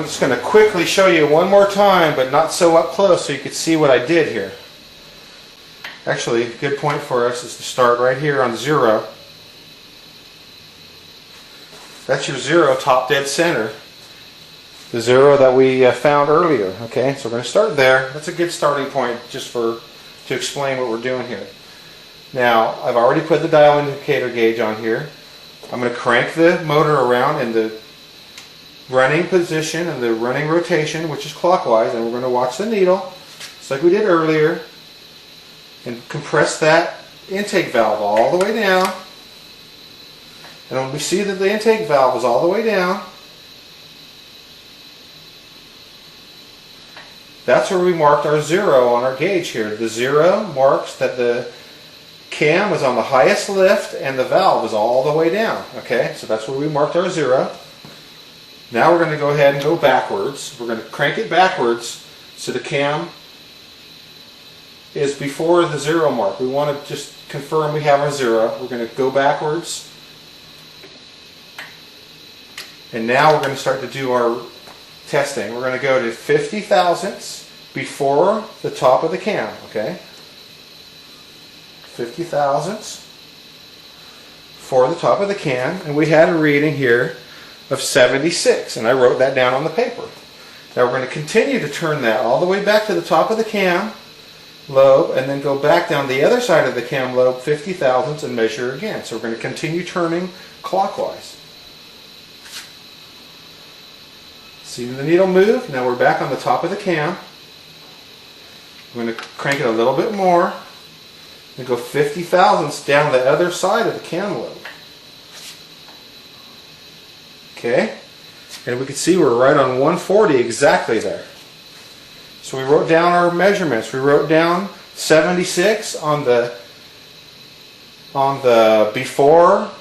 I'm just going to quickly show you one more time, but not so up close, so you can see what I did here. Actually, a good point for us is to start right here on 0. That's your 0 top dead center. The 0 that we found earlier. Okay, so we're going to start there. That's a good starting point just to explain what we're doing here. Now, I've already put the dial indicator gauge on here. I'm going to crank the motor around in the running position and the running rotation, which is clockwise, and we're going to watch the needle, just like we did earlier, and compress that intake valve all the way down. And when we see that the intake valve is all the way down, that's where we marked our 0 on our gauge here. The 0 marks that the cam is on the highest lift and the valve is all the way down. Okay, so that's where we marked our 0. Now we're going to go ahead and go backwards. We're going to crank it backwards so the cam is before the 0 mark. We want to just confirm we have our 0. We're going to go backwards. And now we're going to start to do our testing. We're going to go to 50 thousandths before the top of the cam. Okay, 50 thousandths for the top of the cam, and we had a reading here of 76, and I wrote that down on the paper. Now we're going to continue to turn that all the way back to the top of the cam lobe, and then go back down the other side of the cam lobe 50 thousandths and measure again. So we're going to continue turning clockwise. See the needle move? Now we're back on the top of the cam. I'm going to crank it a little bit more and go 50 thousandths down the other side of the cam lobe. Okay, and we can see we're right on 140 exactly there. So we wrote down our measurements. We wrote down 76 on the before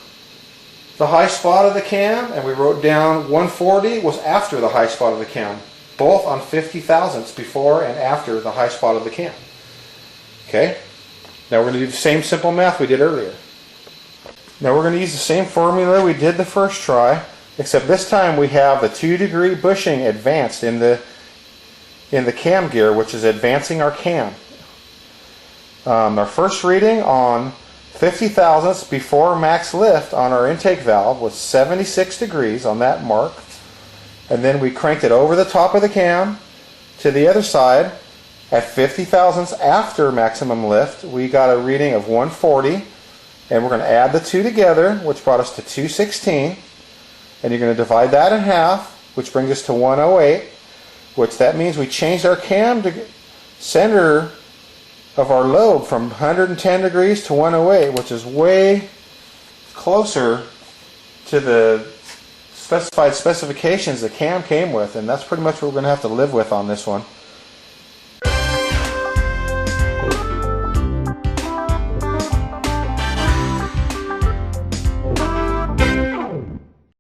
the high spot of the cam, and we wrote down 140 was after the high spot of the cam, both on 50 thousandths before and after the high spot of the cam. Okay, now we're going to do the same simple math we did earlier. Now we're going to use the same formula we did the first try, except this time we have the 2-degree bushing advanced in the cam gear, which is advancing our cam. Our first reading on 50 thousandths before max lift on our intake valve was 76 degrees on that mark, and then we cranked it over the top of the cam to the other side at 50 thousandths after maximum lift. We got a reading of 140, and we're going to add the two together, which brought us to 216, and you're going to divide that in half, which brings us to 108, which that means we changed our cam to center of our lobe from 110 degrees to 108, which is way closer to the specified specifications the cam came with, and that's pretty much what we're going to have to live with on this one.